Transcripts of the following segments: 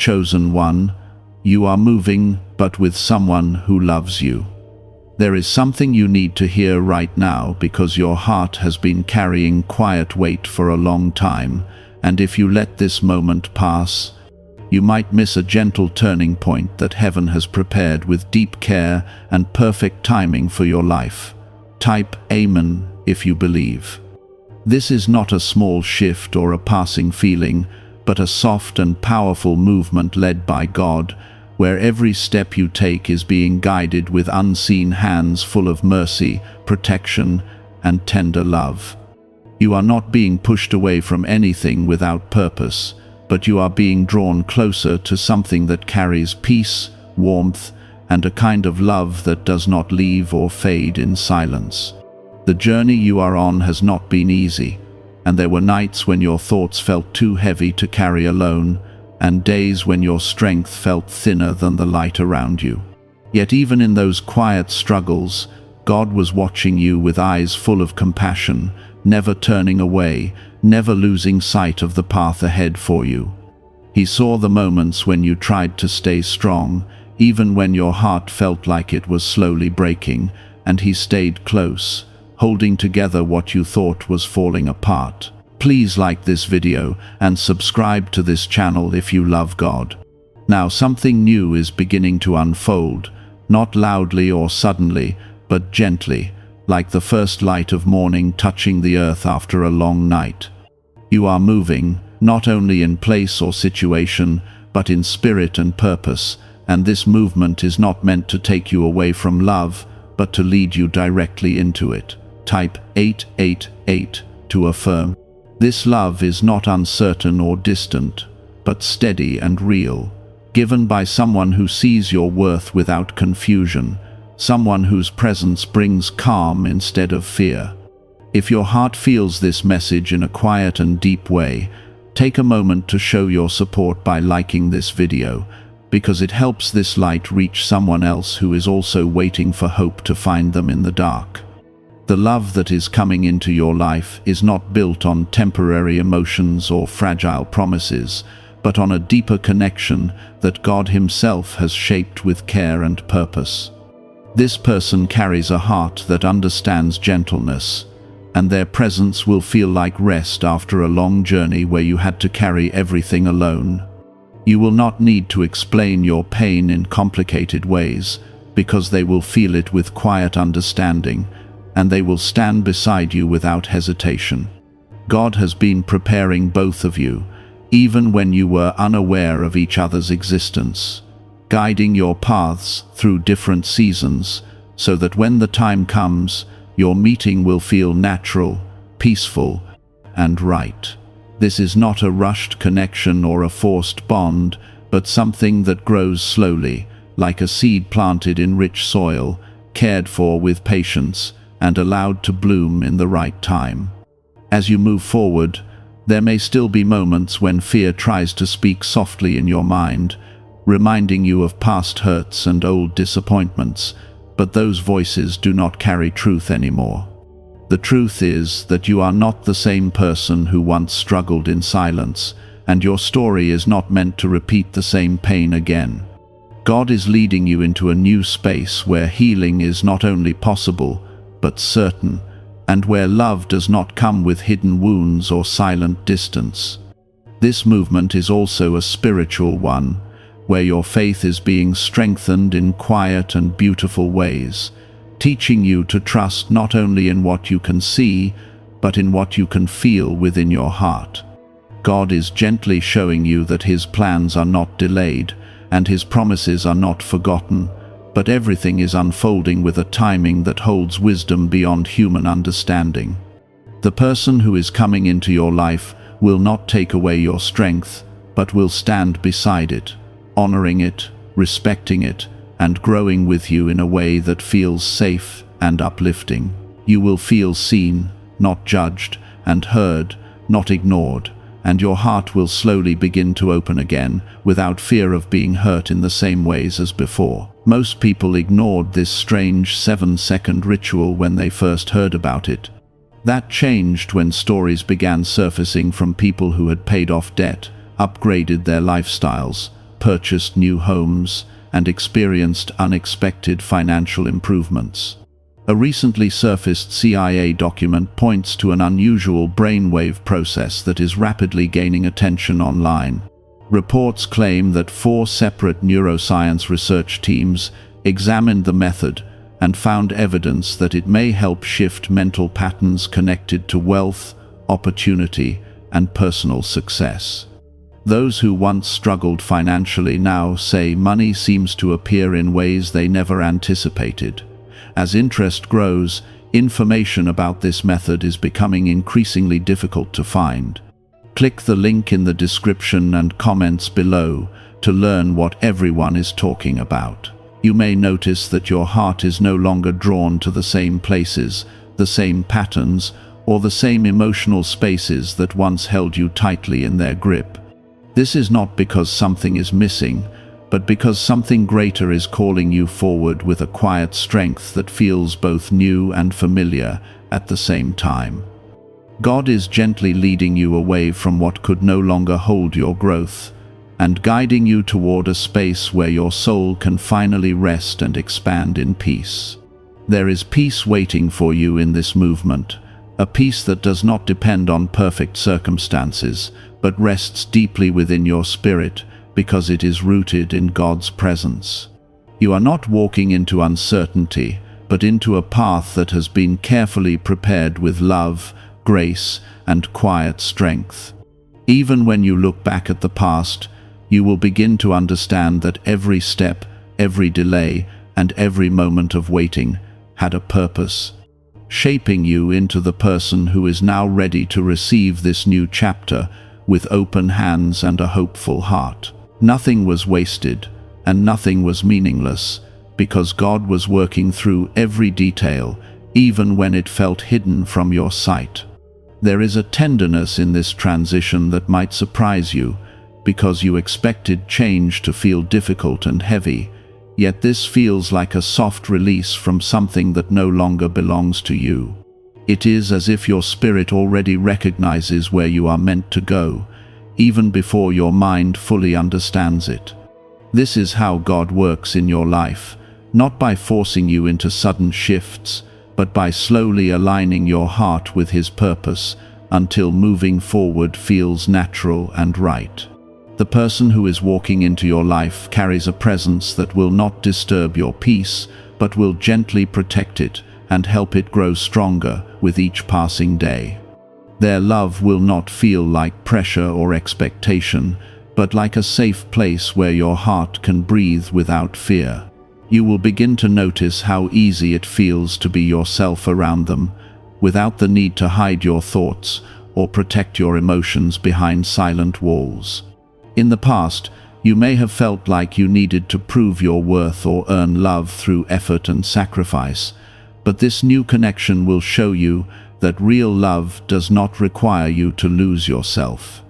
chosen one. You are moving, but with someone who loves you. There is something you need to hear right now because your heart has been carrying quiet weight for a long time, and if you let this moment pass, you might miss a gentle turning point that heaven has prepared with deep care and perfect timing for your life. Type Amen if you believe. This is not a small shift or a passing feeling, but a soft and powerful movement led by God, where every step you take is being guided with unseen hands full of mercy, protection, and tender love. You are not being pushed away from anything without purpose, but you are being drawn closer to something that carries peace, warmth, and a kind of love that does not leave or fade in silence. The journey you are on has not been easy, and there were nights when your thoughts felt too heavy to carry alone, and days when your strength felt thinner than the light around you. Yet even in those quiet struggles, God was watching you with eyes full of compassion, never turning away, never losing sight of the path ahead for you. He saw the moments when you tried to stay strong, even when your heart felt like it was slowly breaking, and He stayed close, holding together what you thought was falling apart. Please like this video and subscribe to this channel if you love God. Now something new is beginning to unfold, not loudly or suddenly, but gently, like the first light of morning touching the earth after a long night. You are moving, not only in place or situation, but in spirit and purpose, and this movement is not meant to take you away from love, but to lead you directly into it. Type 888 to affirm. This love is not uncertain or distant, but steady and real, given by someone who sees your worth without confusion, someone whose presence brings calm instead of fear. If your heart feels this message in a quiet and deep way, take a moment to show your support by liking this video, because it helps this light reach someone else who is also waiting for hope to find them in the dark. The love that is coming into your life is not built on temporary emotions or fragile promises, but on a deeper connection that God Himself has shaped with care and purpose. This person carries a heart that understands gentleness, and their presence will feel like rest after a long journey where you had to carry everything alone. You will not need to explain your pain in complicated ways, because they will feel it with quiet understanding, and they will stand beside you without hesitation. God has been preparing both of you, even when you were unaware of each other's existence, guiding your paths through different seasons, so that when the time comes, your meeting will feel natural, peaceful, and right. This is not a rushed connection or a forced bond, but something that grows slowly, like a seed planted in rich soil, cared for with patience, and allowed to bloom in the right time. As you move forward, there may still be moments when fear tries to speak softly in your mind, reminding you of past hurts and old disappointments, but those voices do not carry truth anymore. The truth is that you are not the same person who once struggled in silence, and your story is not meant to repeat the same pain again. God is leading you into a new space where healing is not only possible, but certain, and where love does not come with hidden wounds or silent distance. This movement is also a spiritual one, where your faith is being strengthened in quiet and beautiful ways, teaching you to trust not only in what you can see, but in what you can feel within your heart. God is gently showing you that His plans are not delayed, and His promises are not forgotten, but everything is unfolding with a timing that holds wisdom beyond human understanding. The person who is coming into your life will not take away your strength, but will stand beside it, honoring it, respecting it, and growing with you in a way that feels safe and uplifting. You will feel seen, not judged, and heard, not ignored, and your heart will slowly begin to open again, without fear of being hurt in the same ways as before. Most people ignored this strange 7-second ritual when they first heard about it. That changed when stories began surfacing from people who had paid off debt, upgraded their lifestyles, purchased new homes, and experienced unexpected financial improvements. A recently surfaced CIA document points to an unusual brainwave process that is rapidly gaining attention online. Reports claim that 4 separate neuroscience research teams examined the method and found evidence that it may help shift mental patterns connected to wealth, opportunity, and personal success. Those who once struggled financially now say money seems to appear in ways they never anticipated. As interest grows, information about this method is becoming increasingly difficult to find. Click the link in the description and comments below to learn what everyone is talking about. You may notice that your heart is no longer drawn to the same places, the same patterns, or the same emotional spaces that once held you tightly in their grip. This is not because something is missing, but because something greater is calling you forward with a quiet strength that feels both new and familiar at the same time. God is gently leading you away from what could no longer hold your growth, and guiding you toward a space where your soul can finally rest and expand in peace. There is peace waiting for you in this movement, a peace that does not depend on perfect circumstances, but rests deeply within your spirit because it is rooted in God's presence. You are not walking into uncertainty, but into a path that has been carefully prepared with love, grace, and quiet strength. Even when you look back at the past, you will begin to understand that every step, every delay, and every moment of waiting had a purpose, shaping you into the person who is now ready to receive this new chapter with open hands and a hopeful heart. Nothing was wasted, and nothing was meaningless, because God was working through every detail, even when it felt hidden from your sight. There is a tenderness in this transition that might surprise you, because you expected change to feel difficult and heavy, yet this feels like a soft release from something that no longer belongs to you. It is as if your spirit already recognizes where you are meant to go, even before your mind fully understands it. This is how God works in your life, not by forcing you into sudden shifts, but by slowly aligning your heart with His purpose until moving forward feels natural and right. The person who is walking into your life carries a presence that will not disturb your peace, but will gently protect it and help it grow stronger with each passing day. Their love will not feel like pressure or expectation, but like a safe place where your heart can breathe without fear. You will begin to notice how easy it feels to be yourself around them, without the need to hide your thoughts or protect your emotions behind silent walls. In the past, you may have felt like you needed to prove your worth or earn love through effort and sacrifice, but this new connection will show you that real love does not require you to lose yourself.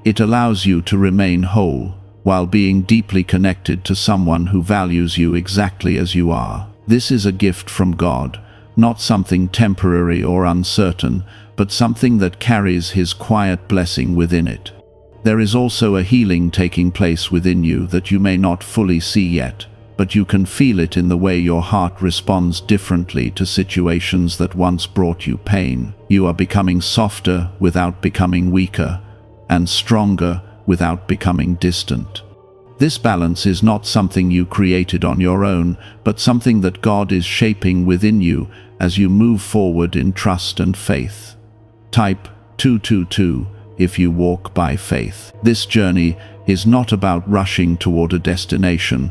It allows you to remain whole, while being deeply connected to someone who values you exactly as you are. This is a gift from God, not something temporary or uncertain, but something that carries His quiet blessing within it. There is also a healing taking place within you that you may not fully see yet, but you can feel it in the way your heart responds differently to situations that once brought you pain. You are becoming softer without becoming weaker, and stronger without becoming distant. This balance is not something you created on your own, but something that God is shaping within you as you move forward in trust and faith. Type 222 if you walk by faith. This journey is not about rushing toward a destination,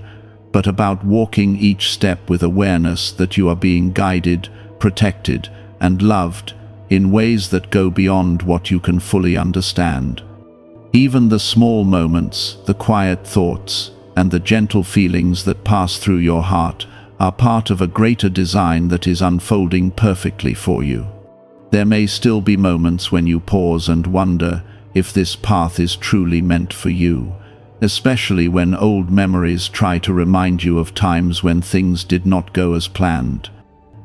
but about walking each step with awareness that you are being guided, protected, and loved in ways that go beyond what you can fully understand. Even the small moments, the quiet thoughts, and the gentle feelings that pass through your heart are part of a greater design that is unfolding perfectly for you. There may still be moments when you pause and wonder if this path is truly meant for you, especially when old memories try to remind you of times when things did not go as planned.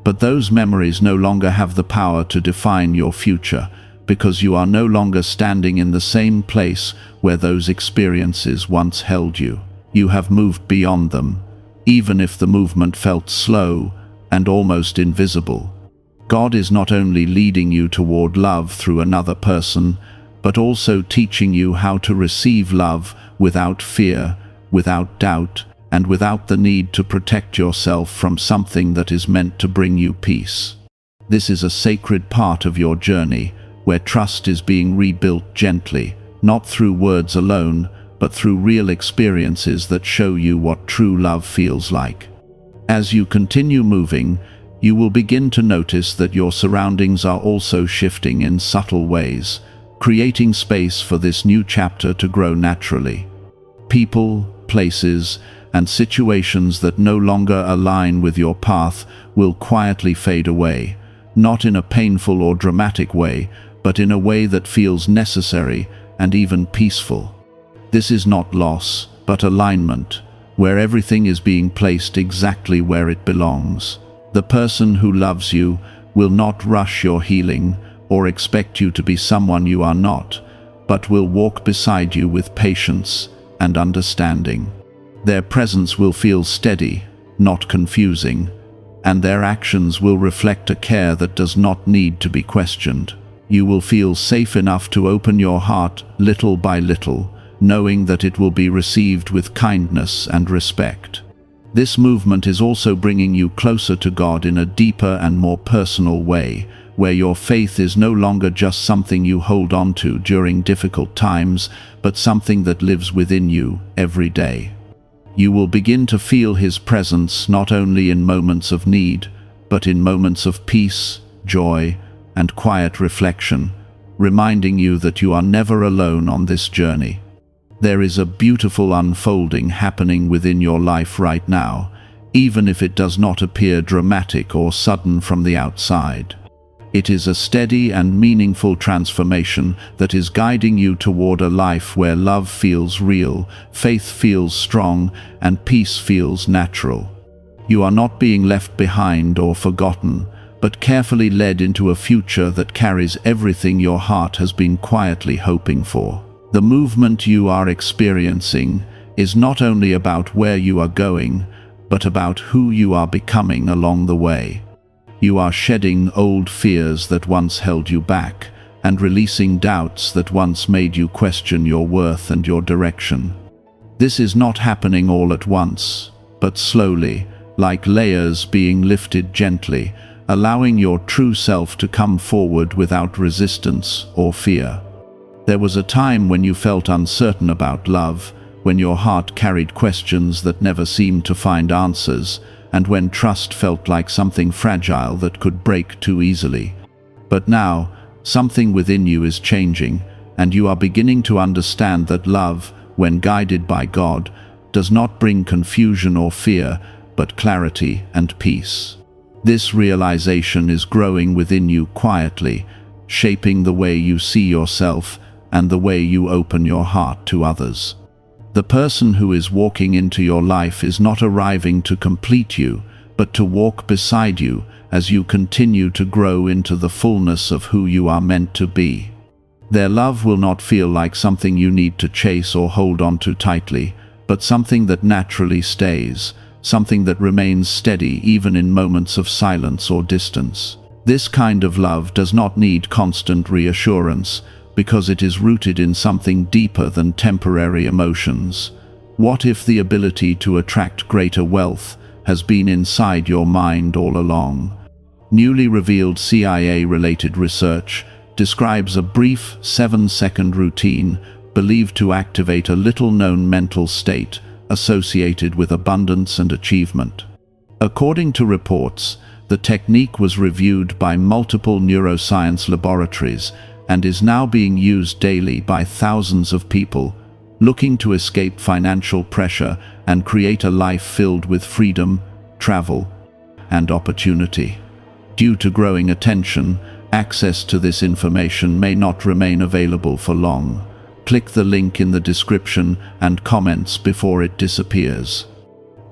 But those memories no longer have the power to define your future, because you are no longer standing in the same place where those experiences once held you. You have moved beyond them, even if the movement felt slow and almost invisible. God is not only leading you toward love through another person, but also teaching you how to receive love without fear, without doubt, and without the need to protect yourself from something that is meant to bring you peace. This is a sacred part of your journey, where trust is being rebuilt gently, not through words alone, but through real experiences that show you what true love feels like. As you continue moving, you will begin to notice that your surroundings are also shifting in subtle ways, creating space for this new chapter to grow naturally. People, places, and situations that no longer align with your path will quietly fade away, not in a painful or dramatic way, but in a way that feels necessary and even peaceful. This is not loss, but alignment, where everything is being placed exactly where it belongs. The person who loves you will not rush your healing or expect you to be someone you are not, but will walk beside you with patience and understanding. Their presence will feel steady, not confusing, and their actions will reflect a care that does not need to be questioned. You will feel safe enough to open your heart little by little, knowing that it will be received with kindness and respect. This movement is also bringing you closer to God in a deeper and more personal way, where your faith is no longer just something you hold on to during difficult times, but something that lives within you every day. You will begin to feel His presence not only in moments of need, but in moments of peace, joy, and quiet reflection, reminding you that you are never alone on this journey. There is a beautiful unfolding happening within your life right now, even if it does not appear dramatic or sudden from the outside. It is a steady and meaningful transformation that is guiding you toward a life where love feels real, faith feels strong, and peace feels natural. You are not being left behind or forgotten, but carefully led into a future that carries everything your heart has been quietly hoping for. The movement you are experiencing is not only about where you are going, but about who you are becoming along the way. You are shedding old fears that once held you back, and releasing doubts that once made you question your worth and your direction. This is not happening all at once, but slowly, like layers being lifted gently, allowing your true self to come forward without resistance or fear. There was a time when you felt uncertain about love, when your heart carried questions that never seemed to find answers, and when trust felt like something fragile that could break too easily. But now, something within you is changing, and you are beginning to understand that love, when guided by God, does not bring confusion or fear, but clarity and peace. This realization is growing within you quietly, shaping the way you see yourself and the way you open your heart to others. The person who is walking into your life is not arriving to complete you, but to walk beside you as you continue to grow into the fullness of who you are meant to be. Their love will not feel like something you need to chase or hold on to tightly, but something that naturally stays, something that remains steady even in moments of silence or distance. This kind of love does not need constant reassurance, because it is rooted in something deeper than temporary emotions. What if the ability to attract greater wealth has been inside your mind all along? Newly revealed CIA-related research describes a brief 7-second routine believed to activate a little-known mental state associated with abundance and achievement. According to reports, the technique was reviewed by multiple neuroscience laboratories and is now being used daily by thousands of people looking to escape financial pressure and create a life filled with freedom, travel, and opportunity. Due to growing attention, access to this information may not remain available for long. Click the link in the description and comments before it disappears.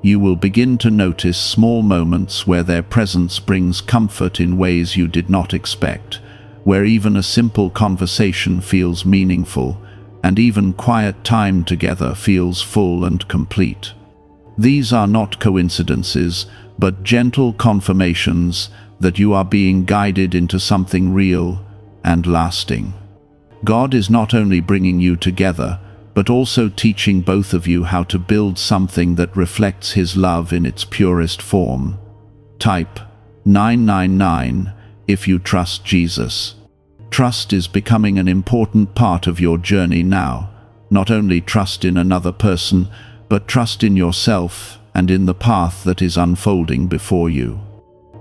You will begin to notice small moments where their presence brings comfort in ways you did not expect, where even a simple conversation feels meaningful, and even quiet time together feels full and complete. These are not coincidences, but gentle confirmations that you are being guided into something real and lasting. God is not only bringing you together, but also teaching both of you how to build something that reflects His love in its purest form. Type 999 if you trust Jesus. Trust is becoming an important part of your journey now. Not only trust in another person, but trust in yourself and in the path that is unfolding before you.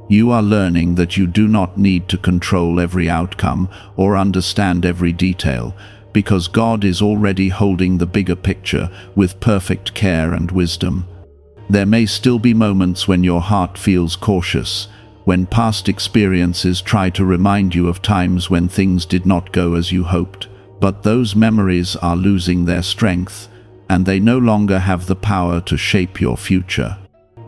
You are learning that you do not need to control every outcome or understand every detail, because God is already holding the bigger picture with perfect care and wisdom. There may still be moments when your heart feels cautious, when past experiences try to remind you of times when things did not go as you hoped, but those memories are losing their strength, and they no longer have the power to shape your future.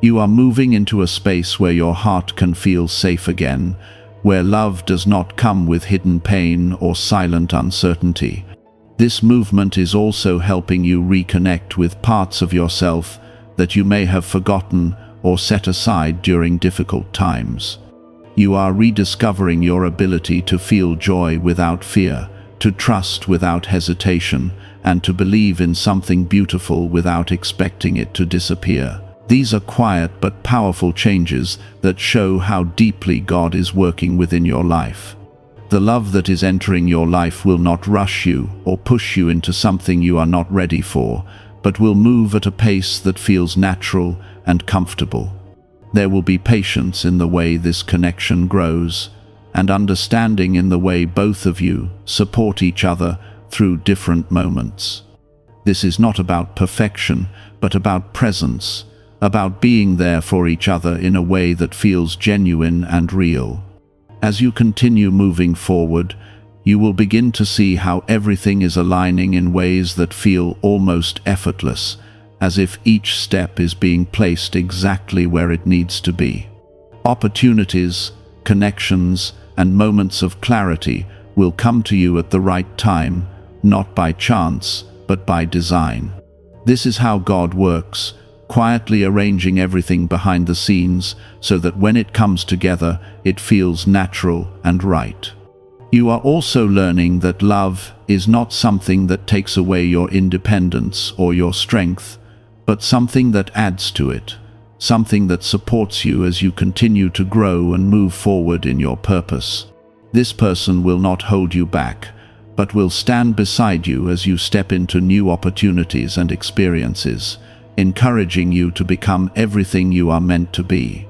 You are moving into a space where your heart can feel safe again, where love does not come with hidden pain or silent uncertainty. This movement is also helping you reconnect with parts of yourself that you may have forgotten or set aside during difficult times. You are rediscovering your ability to feel joy without fear, to trust without hesitation, and to believe in something beautiful without expecting it to disappear. These are quiet but powerful changes that show how deeply God is working within your life. The love that is entering your life will not rush you or push you into something you are not ready for, but will move at a pace that feels natural and comfortable. There will be patience in the way this connection grows, and understanding in the way both of you support each other through different moments. This is not about perfection, but about presence, about being there for each other in a way that feels genuine and real. As you continue moving forward, you will begin to see how everything is aligning in ways that feel almost effortless, as if each step is being placed exactly where it needs to be. Opportunities, connections, and moments of clarity will come to you at the right time, not by chance, but by design. This is how God works, quietly arranging everything behind the scenes so that when it comes together, it feels natural and right. You are also learning that love is not something that takes away your independence or your strength, but something that adds to it, something that supports you as you continue to grow and move forward in your purpose. This person will not hold you back, but will stand beside you as you step into new opportunities and experiences, encouraging you to become everything you are meant to be.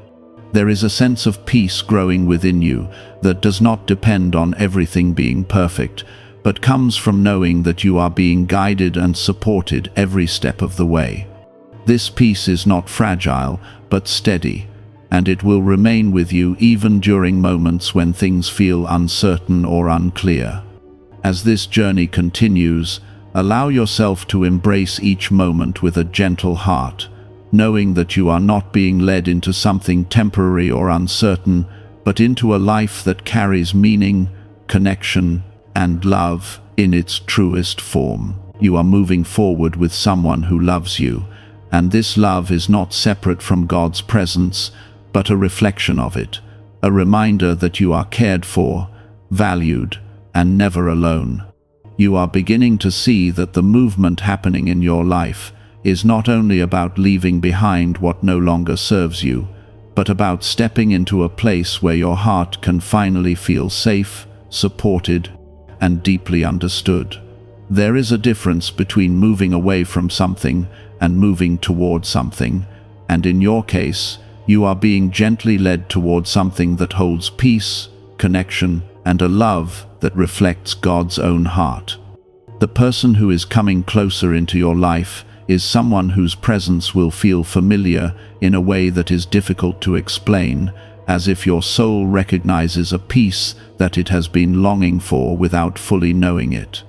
There is a sense of peace growing within you that does not depend on everything being perfect, but comes from knowing that you are being guided and supported every step of the way. This peace is not fragile, but steady, and it will remain with you even during moments when things feel uncertain or unclear. As this journey continues, allow yourself to embrace each moment with a gentle heart, knowing that you are not being led into something temporary or uncertain, but into a life that carries meaning, connection, and love in its truest form. You are moving forward with someone who loves you, and this love is not separate from God's presence, but a reflection of it, a reminder that you are cared for, valued, and never alone. You are beginning to see that the movement happening in your life is not only about leaving behind what no longer serves you, but about stepping into a place where your heart can finally feel safe, supported, and deeply understood. There is a difference between moving away from something and moving toward something, and in your case, you are being gently led toward something that holds peace, connection, and a love that reflects God's own heart. The person who is coming closer into your life is someone whose presence will feel familiar in a way that is difficult to explain, as if your soul recognizes a peace that it has been longing for without fully knowing it.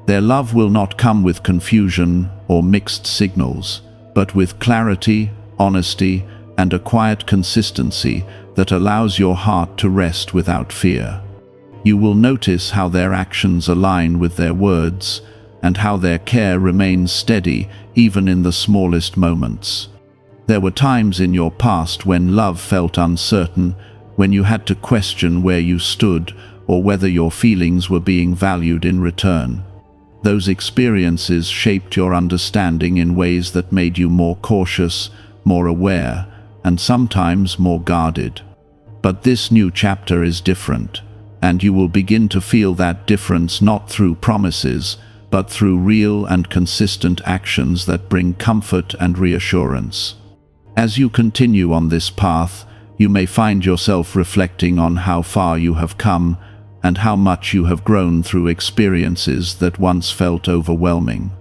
Their love will not come with confusion or mixed signals, but with clarity, honesty, and a quiet consistency that allows your heart to rest without fear. You will notice how their actions align with their words, and how their care remains steady even in the smallest moments. There were times in your past when love felt uncertain, when you had to question where you stood or whether your feelings were being valued in return. Those experiences shaped your understanding in ways that made you more cautious, more aware, and sometimes more guarded. But this new chapter is different, and you will begin to feel that difference not through promises, but through real and consistent actions that bring comfort and reassurance. As you continue on this path, you may find yourself reflecting on how far you have come and how much you have grown through experiences that once felt overwhelming.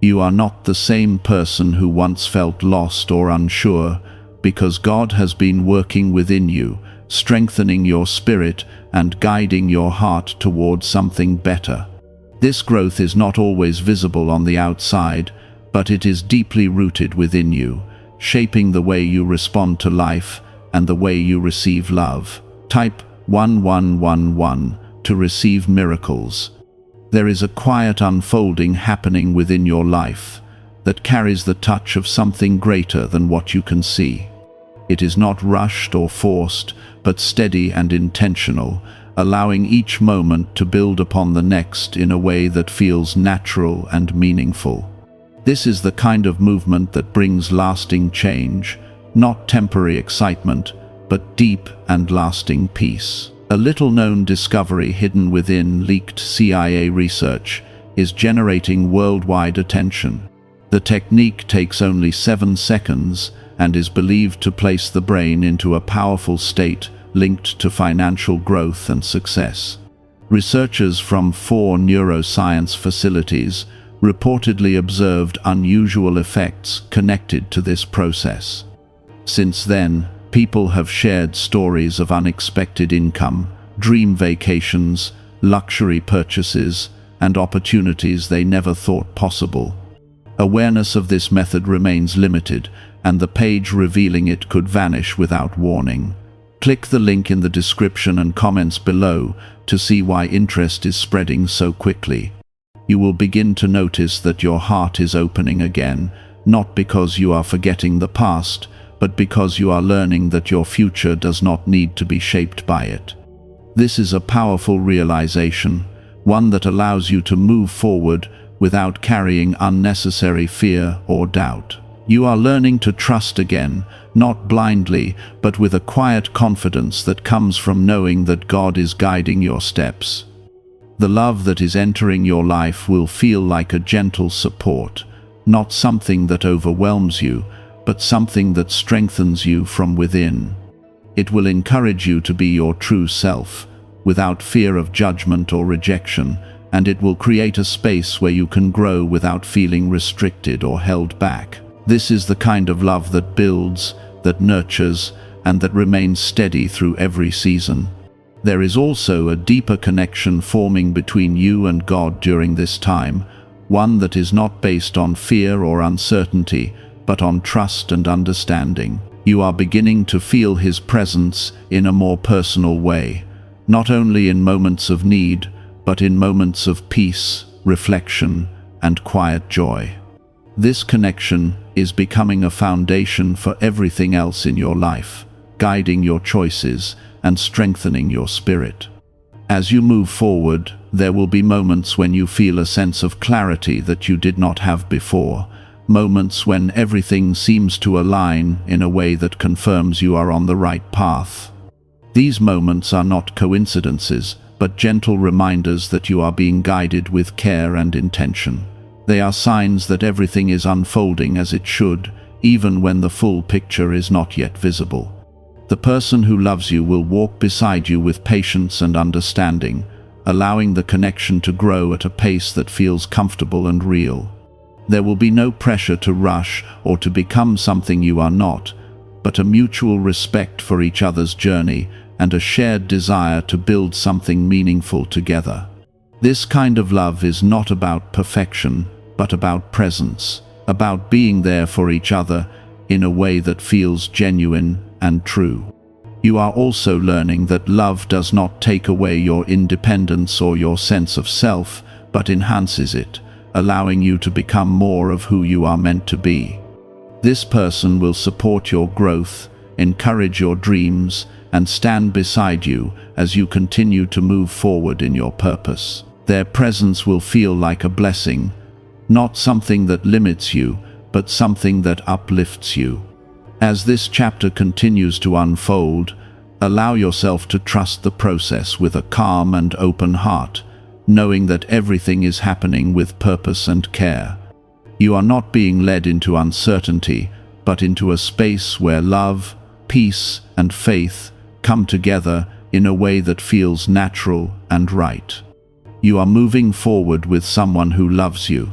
You are not the same person who once felt lost or unsure, because God has been working within you, strengthening your spirit and guiding your heart towards something better. This growth is not always visible on the outside, but it is deeply rooted within you, shaping the way you respond to life and the way you receive love. Type 1111 to receive miracles. There is a quiet unfolding happening within your life that carries the touch of something greater than what you can see. It is not rushed or forced, but steady and intentional, allowing each moment to build upon the next in a way that feels natural and meaningful. This is the kind of movement that brings lasting change, not temporary excitement, but deep and lasting peace. A little-known discovery hidden within leaked CIA research is generating worldwide attention. The technique takes only 7 seconds and is believed to place the brain into a powerful state linked to financial growth and success. Researchers from 4 neuroscience facilities reportedly observed unusual effects connected to this process. Since then, people have shared stories of unexpected income, dream vacations, luxury purchases, and opportunities they never thought possible. Awareness of this method remains limited, and the page revealing it could vanish without warning. Click the link in the description and comments below to see why interest is spreading so quickly. You will begin to notice that your heart is opening again, not because you are forgetting the past, but because you are learning that your future does not need to be shaped by it. This is a powerful realization, one that allows you to move forward without carrying unnecessary fear or doubt. You are learning to trust again, not blindly, but with a quiet confidence that comes from knowing that God is guiding your steps. The love that is entering your life will feel like a gentle support, not something that overwhelms you, but something that strengthens you from within. It will encourage you to be your true self, without fear of judgment or rejection, and it will create a space where you can grow without feeling restricted or held back. This is the kind of love that builds, that nurtures, and that remains steady through every season. There is also a deeper connection forming between you and God during this time, one that is not based on fear or uncertainty, but on trust and understanding. You are beginning to feel His presence in a more personal way, not only in moments of need, but in moments of peace, reflection, and quiet joy. This connection is becoming a foundation for everything else in your life, guiding your choices and strengthening your spirit. As you move forward, there will be moments when you feel a sense of clarity that you did not have before, moments when everything seems to align in a way that confirms you are on the right path. These moments are not coincidences, but gentle reminders that you are being guided with care and intention. They are signs that everything is unfolding as it should, even when the full picture is not yet visible. The person who loves you will walk beside you with patience and understanding, allowing the connection to grow at a pace that feels comfortable and real. There will be no pressure to rush or to become something you are not, but a mutual respect for each other's journey and a shared desire to build something meaningful together. This kind of love is not about perfection, but about presence, about being there for each other in a way that feels genuine and true. You are also learning that love does not take away your independence or your sense of self, but enhances it, allowing you to become more of who you are meant to be. This person will support your growth, encourage your dreams, and stand beside you as you continue to move forward in your purpose. Their presence will feel like a blessing, not something that limits you, but something that uplifts you. As this chapter continues to unfold, allow yourself to trust the process with a calm and open heart, knowing that everything is happening with purpose and care. You are not being led into uncertainty, but into a space where love, peace, and faith come together in a way that feels natural and right. You are moving forward with someone who loves you,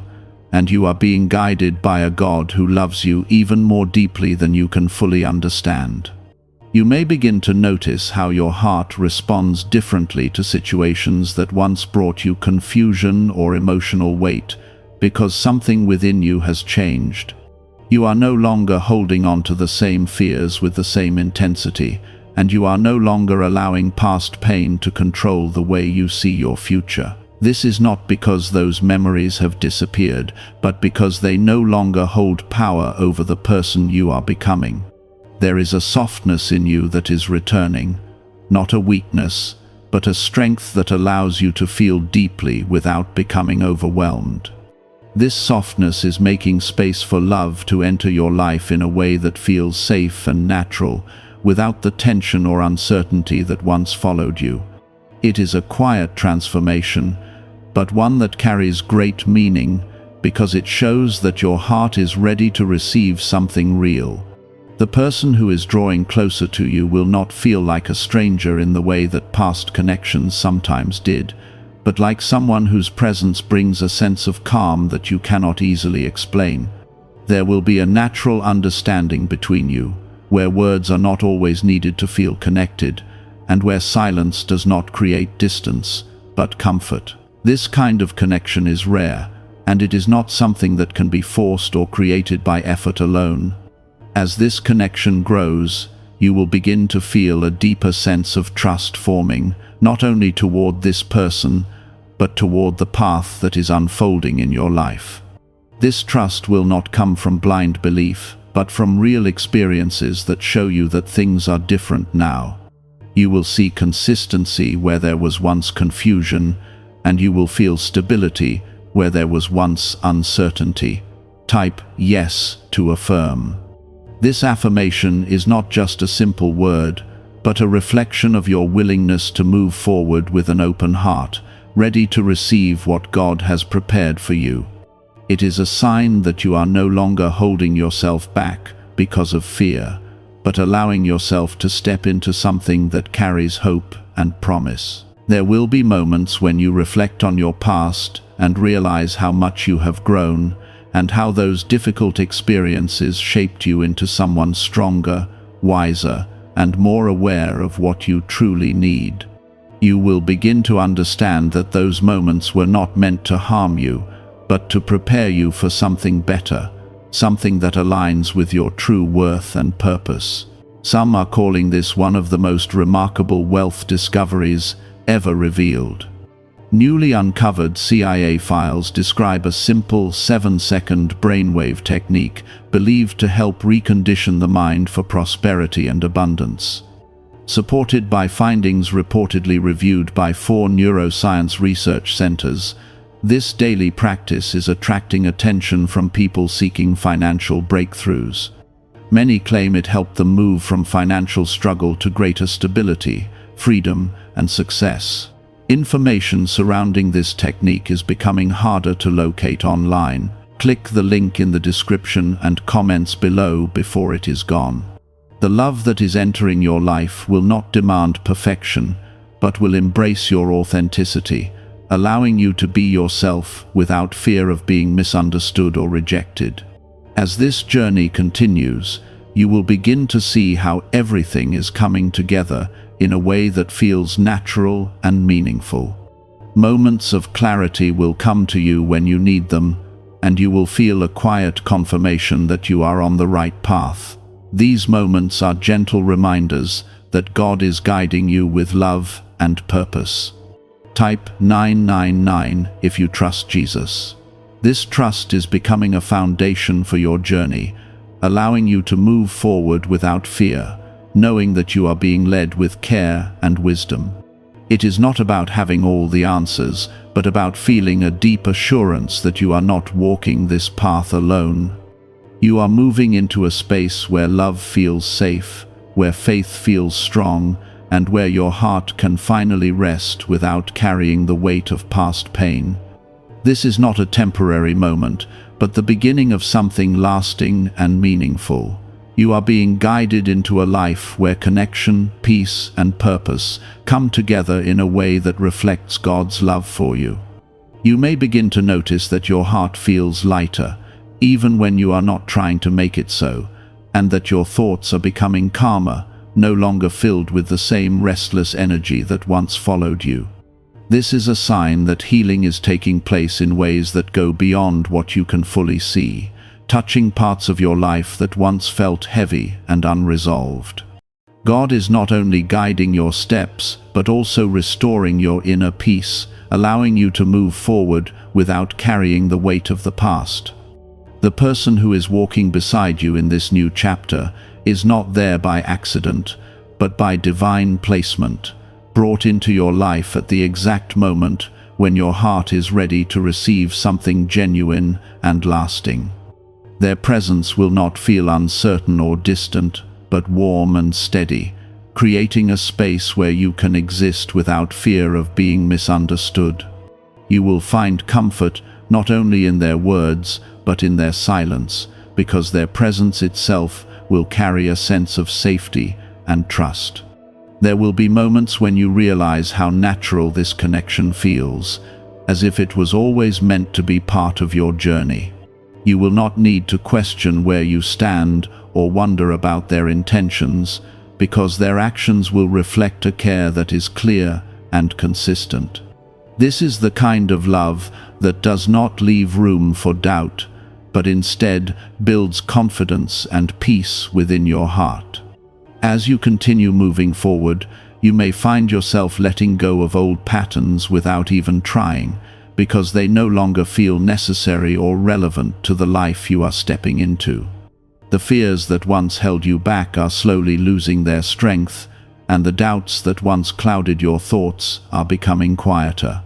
and you are being guided by a God who loves you even more deeply than you can fully understand. You may begin to notice how your heart responds differently to situations that once brought you confusion or emotional weight, because something within you has changed. You are no longer holding on to the same fears with the same intensity, and you are no longer allowing past pain to control the way you see your future. This is not because those memories have disappeared, but because they no longer hold power over the person you are becoming. There is a softness in you that is returning, not a weakness, but a strength that allows you to feel deeply without becoming overwhelmed. This softness is making space for love to enter your life in a way that feels safe and natural, without the tension or uncertainty that once followed you. It is a quiet transformation, but one that carries great meaning because it shows that your heart is ready to receive something real. The person who is drawing closer to you will not feel like a stranger in the way that past connections sometimes did, but like someone whose presence brings a sense of calm that you cannot easily explain. There will be a natural understanding between you, where words are not always needed to feel connected, and where silence does not create distance, but comfort. This kind of connection is rare, and it is not something that can be forced or created by effort alone. As this connection grows, you will begin to feel a deeper sense of trust forming, not only toward this person, but toward the path that is unfolding in your life. This trust will not come from blind belief, but from real experiences that show you that things are different now. You will see consistency where there was once confusion, and you will feel stability where there was once uncertainty. Type yes to affirm. This affirmation is not just a simple word, but a reflection of your willingness to move forward with an open heart, ready to receive what God has prepared for you. It is a sign that you are no longer holding yourself back because of fear, but allowing yourself to step into something that carries hope and promise. There will be moments when you reflect on your past and realize how much you have grown, and how those difficult experiences shaped you into someone stronger, wiser, and more aware of what you truly need. You will begin to understand that those moments were not meant to harm you, but to prepare you for something better, something that aligns with your true worth and purpose. Some are calling this one of the most remarkable wealth discoveries ever revealed. Newly uncovered CIA files describe a simple 7-second brainwave technique believed to help recondition the mind for prosperity and abundance. Supported by findings reportedly reviewed by 4 neuroscience research centers, this daily practice is attracting attention from people seeking financial breakthroughs. Many claim it helped them move from financial struggle to greater stability, freedom, and success. Information surrounding this technique is becoming harder to locate online. Click the link in the description and comments below before it is gone. The love that is entering your life will not demand perfection, but will embrace your authenticity, allowing you to be yourself without fear of being misunderstood or rejected. As this journey continues, you will begin to see how everything is coming together in a way that feels natural and meaningful. Moments of clarity will come to you when you need them, and you will feel a quiet confirmation that you are on the right path. These moments are gentle reminders that God is guiding you with love and purpose. Type 999 if you trust Jesus. This trust is becoming a foundation for your journey, allowing you to move forward without fear, knowing that you are being led with care and wisdom. It is not about having all the answers, but about feeling a deep assurance that you are not walking this path alone. You are moving into a space where love feels safe, where faith feels strong, and where your heart can finally rest without carrying the weight of past pain. This is not a temporary moment, but the beginning of something lasting and meaningful. You are being guided into a life where connection, peace, and purpose come together in a way that reflects God's love for you. You may begin to notice that your heart feels lighter, even when you are not trying to make it so, and that your thoughts are becoming calmer, no longer filled with the same restless energy that once followed you. This is a sign that healing is taking place in ways that go beyond what you can fully see, touching parts of your life that once felt heavy and unresolved. God is not only guiding your steps, but also restoring your inner peace, allowing you to move forward without carrying the weight of the past. The person who is walking beside you in this new chapter is not there by accident, but by divine placement, brought into your life at the exact moment when your heart is ready to receive something genuine and lasting. Their presence will not feel uncertain or distant, but warm and steady, creating a space where you can exist without fear of being misunderstood. You will find comfort not only in their words, but in their silence, because their presence itself will carry a sense of safety and trust. There will be moments when you realize how natural this connection feels, as if it was always meant to be part of your journey. You will not need to question where you stand or wonder about their intentions, because their actions will reflect a care that is clear and consistent. This is the kind of love that does not leave room for doubt, but instead builds confidence and peace within your heart. As you continue moving forward, you may find yourself letting go of old patterns without even trying, because they no longer feel necessary or relevant to the life you are stepping into. The fears that once held you back are slowly losing their strength, and the doubts that once clouded your thoughts are becoming quieter.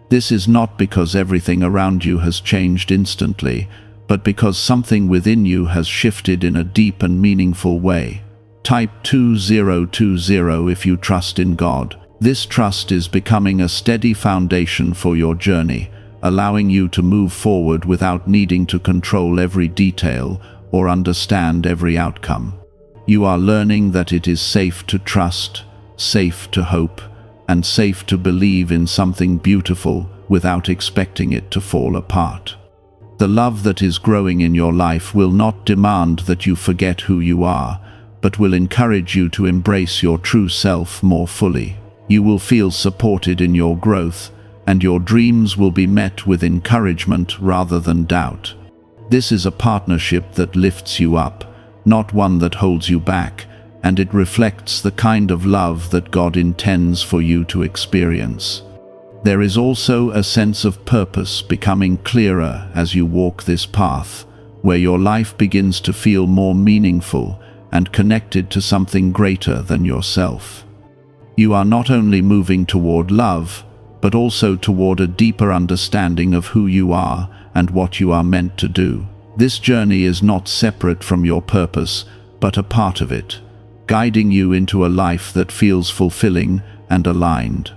This is not because everything around you has changed instantly, but because something within you has shifted in a deep and meaningful way. Type 2020 if you trust in God. This trust is becoming a steady foundation for your journey, allowing you to move forward without needing to control every detail or understand every outcome. You are learning that it is safe to trust, safe to hope, and safe to believe in something beautiful without expecting it to fall apart. The love that is growing in your life will not demand that you forget who you are, but will encourage you to embrace your true self more fully. You will feel supported in your growth, and your dreams will be met with encouragement rather than doubt. This is a partnership that lifts you up, not one that holds you back, and it reflects the kind of love that God intends for you to experience. There is also a sense of purpose becoming clearer as you walk this path, where your life begins to feel more meaningful and connected to something greater than yourself. You are not only moving toward love, but also toward a deeper understanding of who you are and what you are meant to do. This journey is not separate from your purpose, but a part of it, guiding you into a life that feels fulfilling and aligned.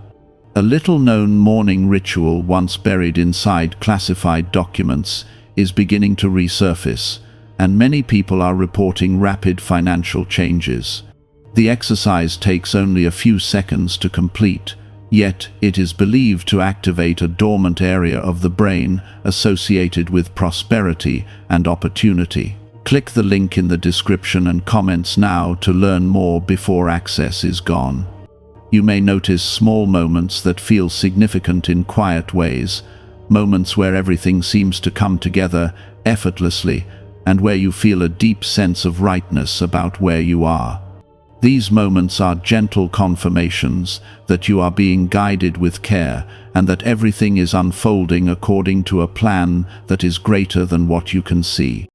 A little-known mourning ritual once buried inside classified documents is beginning to resurface, and many people are reporting rapid financial changes. The exercise takes only a few seconds to complete, yet it is believed to activate a dormant area of the brain associated with prosperity and opportunity. Click the link in the description and comments now to learn more before access is gone. You may notice small moments that feel significant in quiet ways, moments where everything seems to come together effortlessly, and where you feel a deep sense of rightness about where you are. These moments are gentle confirmations that you are being guided with care and that everything is unfolding according to a plan that is greater than what you can see.